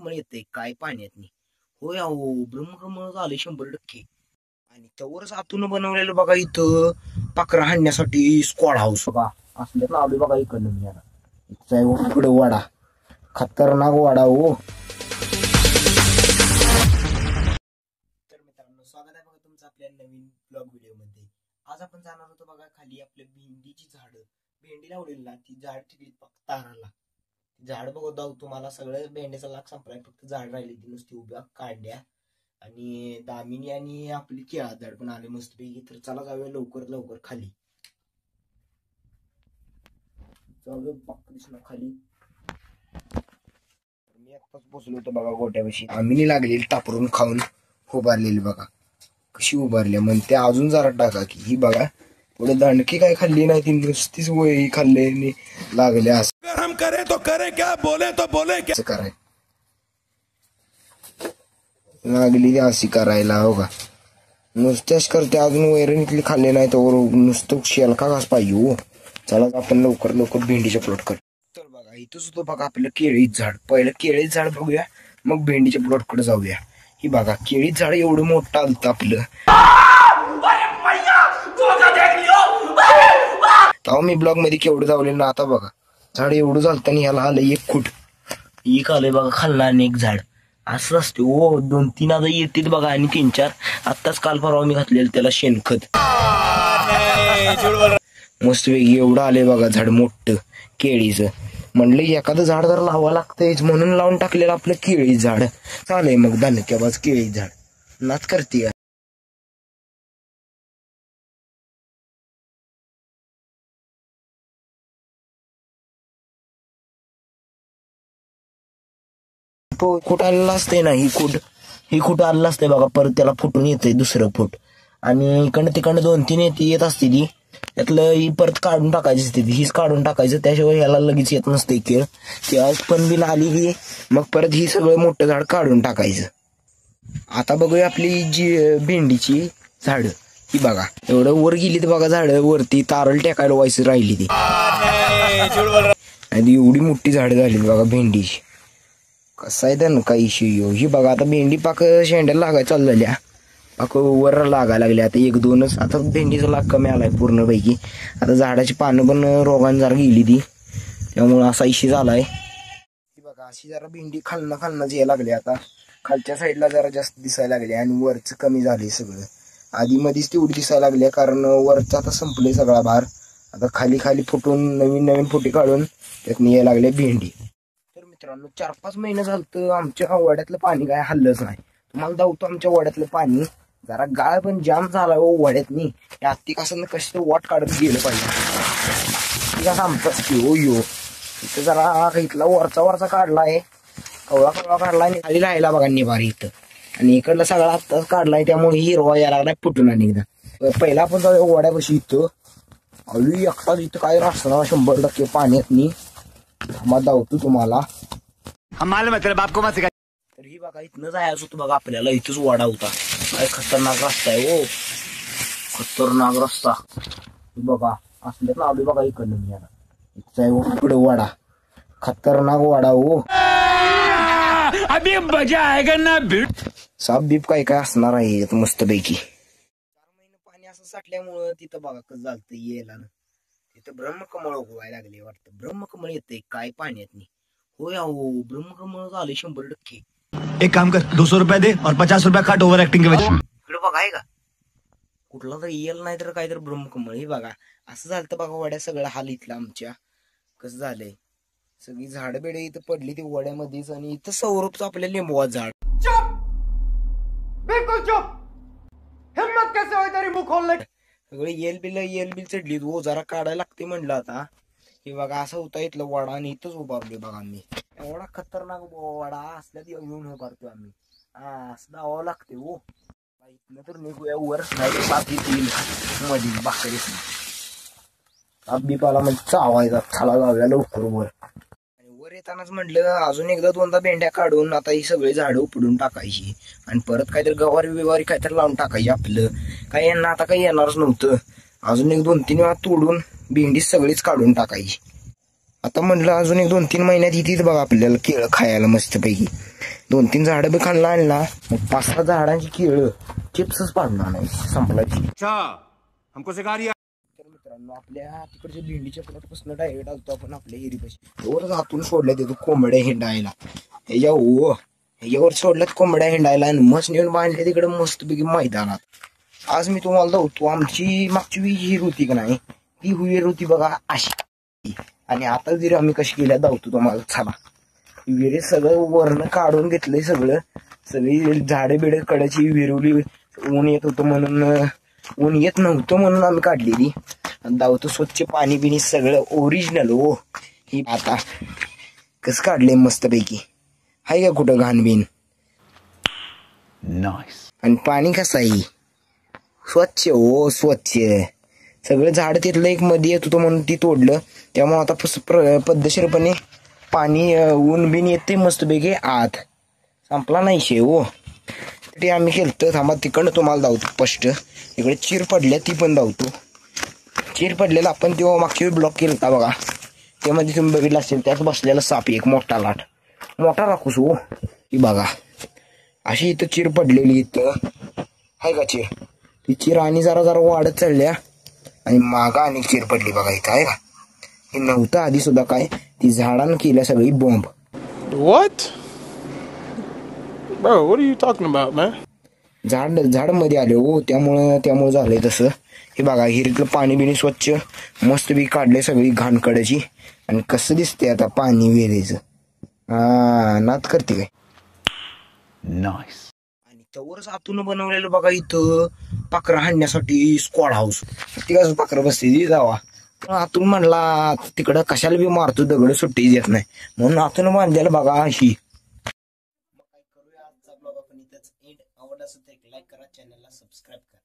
ब्रह्मकमळ येते काय पाण्यातनी. होय अहो ब्रह्मकमळ झाले 100%. आणि त्यावरच आतून बनवलेलं बघा इथं पाखरं हाणण्यासाठी स्क्वॉड हाऊस बघा असल्यात लावले बघा इकडनं मी आता इकडे वाडा खतरनाक वाडा हो. तर मित्रांनो स्वागत आहे बघा तुमचं आपल्या नवीन ब्लॉग व्हिडिओ मध्ये. आज आपण जाणार होतो बघा खाली आपल्या भेंडीची झाडं. भेंडी लावलेली ना ती झाड टिकली ताराला. झाड बघत आहोत तुम्हाला सगळं भेंडीचा लाग संपलाय फक्त झाड राहिली ती नुसती उभ्या कांड्या. आणि दामिनी आणि आपली केळा झाड पण आले मस्त पैकी. तर चला जाऊया लवकर लवकर खाली जाऊया दिसणार खाली. मी आत्ताच पोचलो होतो बघा गोट्यापाशी. दामिनी लागलेली टापरून खाऊन उभारलेली बघा कशी उभारली. म्हणते अजून जरा टाका की ही बघा पुढे दणकी काय खाल्ली नाही ती नुसतीच वही खाल्ली लागले असं. हम करे तो करे क्या बोले तो बोले क्या कराय लागली अशी करायला हो का. नुसतेच करते अजून वैरणीतली खाल्ले नाही तर नुसतं शेलका घास पाहिजे हो. चला आपण लवकर लवकर भेंडीच्या प्लॉट कर. तर बघा इथंच होतं बघा आपलं केळीच झाड. पहिलं केळीच झाड बघूया मग भेंडीच्या प्लॉट कडे जाऊया. ही बघा केळीच झाड एवढं मोठं आलतं आपलं. तेव्हा मी ब्लॉग मध्ये केवढं जावलेलं ना आता बघा झाड एवढं झालतं आणि ह्याला आलं 1 फूट. एक आलंय बघा खाल्ला आणि एक झाड असं असते हो. 2-3 आता येतील बघा आणि 3-4 आत्ताच काल परवा मी घातलेलं त्याला शेणखत मस्त वेगळी एवढं आले बघा झाड मोठं केळीचं. म्हणलं एखादं झाड जर लावा लागतंयच म्हणून लावून टाकलेलं आपलं केळी झाड. चालय मग दानक्याबाज केळी झाड नाच करते. कुठं आलेलं असतंय ना ही कुठं आलेलं असतंय बघा. परत त्याला फुटून येतंय दुसरं फुट आणि इकडनं तिकडनं 2-3 येत असते ती. त्यातलं ही परत काढून टाकायची असते ती. हीच काढून टाकायचं त्याशिवाय ह्याला लगेच येत नसते केळ. तेव्हाच पण बिल आली ही मग परत ही सगळं मोठं झाड काढून टाकायचं. आता बघूया आपली जी भेंडीची झाड ही बघा एवढं वर गेली तर बघा झाड वरती तारल टेकायला व्हायचं राहिली ती. आणि एवढी मोठी झाड झाली बघा भेंडीची. कसं आहे तर काही इश्यू ही बघा आता भेंडी पाक शेंड्याला लागायला चालू झाल्या. पाक वर लागायला लागले आता 1-2च. आता भेंडीचा लाग कमी आलाय पूर्णपैकी. आता झाडाची पानं पण रोगाने जरा गेली ती त्यामुळं असा इश्यू झालाय. बघा अशी जरा भेंडी खालनं यायला लागली. आता खालच्या साईडला जरा जास्त दिसायला लागले आणि वरच कमी झाले सगळं. आधी मधीच तेवढी दिसायला लागली कारण वरचा आता संपले सगळा भार. आता खाली फुटून नवीन फुटी काढून त्यात यायला लागले भेंडी. तर मित्रांनो 4-5 महिने झालं आमच्या वड्यातलं पाणी काय हल्लंच नाही. तुम्हाला दावतो आमच्या वड्यातलं पाणी जरा गाळ पण जाम झाला हो वड्यातनी. हत्ती कसं कसं वाट काढत गेलं पाहिजे कसं आमचाच की हो यो. इथं जरा इथला वरचा काढलाय कवळा काढलाय आणि खाली राहिला बघा निभार इथं. आणि इकडला सगळा आत्ताच काढलाय त्यामुळे हिरवा यायला लागलाय फुटून. आणि एकदा पहिला आपण जाऊ वड्यापाशी इथं अळी एकटाच इथं काय रस्ता 100% पाण्यातनी. मग दावतो तुम्हाला तर ही बघा इथनं जायचं होतं बघा आपल्याला. इथंच वाडा होता. काय खतरनाक रस्ता आहे हो खतरनाक रस्ता. बघा असल्यात लावले बघा इकडनं मी आता इकडे वाडा खतरनाक वाडा हो. अभी मजा आएगा ना. साप बीप काय असणार आहे मस्त पैकी. 4 महिने पाणी असं साठल्यामुळं तिथं बघा कसं झालं यायला ना. तिथं ब्रह्मकमळ उगवायला लागले वाटतं. ब्रह्मकमळ येते काय पाण्यातनी. होय अहो ब्रह्मकमळ झाले 100%. एक काम कर 200 रुपये दे और 50 रुपये काट ओव्हर ऍक्टिंग के वजह. इकडे बघा आहे का कुठला तर येल नाही तर काय तर ब्रह्मकमळ. हे बघा असं झालं बघा वड्या सगळं हाल इथलं आमच्या कसं झालंय. सगळी झाड बेडे इथं पडली ती वड्यामध्येच. आणि इथं सौरभचं आपल्या लिंबवा झाड. चुप बिलकुल चुप. हिम्मत कैसे होय तरी मुख खोलले. सगळे येल बिल चढली हो. जरा काढायला लागते म्हणलं आता. हे बघा असं होता इथलं वडा आणि इथंच उभारलोय बघा आम्ही. एवढा खतरनाक वडा असल्यात येऊन उभारतो आम्ही. असं धावावं लागते हो. इथनं तर निघूया वर नाही साप येतील मध्ये बाकरी साप बीपाला म्हणजे चावायचा. चला जाऊया लवकर वर. आणि वर येतानाच म्हटलं अजून 1-2दा भेंड्या काढून आता ही सगळी झाडं उपडून टाकायची आणि परत काहीतरी गवारी काहीतरी लावून टाकायची. आपलं काय यांना आता काही येणारच नव्हतं. अजून 1-2-3 वेळा तोडून भेंडी सगळीच काढून टाकायची. आता म्हणलं अजून 1-2-3 महिन्यात येतील बघा आपल्याला केळं खायला मस्तपैकी. 2-3 झाडं बी खायला आणला, मग 5-6 झाडांची केळं चिप्सच पाडणार नाही संपलाची. तर मित्रांनो, आपल्या तिकडच्या भेंडीच्या प्लॉटपासून डायरेक्ट आलतो आपण आपल्या एरीपाशी. वर आतून सोडल्या देतो कोंबड्या हिंडायला. ह्याच्यावर सोडल्यात कोंबड्या हिंडायला आणि मस्त नेऊन बांधले तिकडे मस्तपैकी मैदानात. आज मी तुम्हाला दावतो आमची मागची विहीर होती का नाही, ती विहीर होती बघा अशी. आणि आता जरी आम्ही कशी केल्या दावतो तुम्हाला. चला, विहिरी सगळं वरनं काढून घेतलंय, सगळी झाडे बिडे कडाची विहिरवली. ऊन येत होतं म्हणून, ऊन येत नव्हतं म्हणून आम्ही काढलेली. दावतो स्वच्छ पाणी बिणी सगळं ओरिजिनल. हो, ही आता कसं काढलंय मस्तपैकी. हाय का कुठं घाण बिन? आणि पाणी कसं आहे? स्वच्छ. हो स्वच्छ. सगळं झाड तिथलं एक मध्ये येत होतं म्हणून ती तोडलं. त्यामुळे आता पद्धतशीरपणे पाणी ऊन बिन येते मस्तपैकी आत. संपला नाही शे. हो, ते आम्ही केलं. थांबा तिकडनं तुम्हाला धावतो स्पष्ट. इकडे चिर पडल्या ती पण धावतो. चिर पडलेला आपण तेव्हा मागच्या वेळी ब्लॉक केला होता बघा, त्यामध्ये तुम्ही बघितलं असेल. त्यात बसलेला साप एक मोठा लाट, मोठा राखूस. हो, ही बघा अशी इथं चिर पडलेली. इथं हाय का चिर? ती चिर आणि जरा जरा वाढत चालल्या आणि मागा आणि चिर पडली बघा इथं. आहे का? हे नव्हतं आधी सुद्धा काय, ती झाडानं केल्या सगळी bomb. What? Bro, what are you talking about, man? झाड मध्ये आले. हो, त्यामुळं झालंय तसं. हे बघा हिरीतलं पाणी बिणी स्वच्छ मस्त बी काढले, सगळी घाण कडाची. आणि कसं दिसते आता पाणी विहिरीचं. नात करते काय. आणि तवरच आतून बनवलेलं बघा इथं पाखरं हाणण्यासाठी स्क्वॉड हाऊस. ती कसं पाखरं बसते ती जावा. आतून म्हणला तिकडं कशाला बी मारतो दगड, सुट्टी देत नाही म्हणून आतून बांधलेलं बघा अशी. आवडला असेल तर लाईक करा, चॅनलला सबस्क्राईब करा.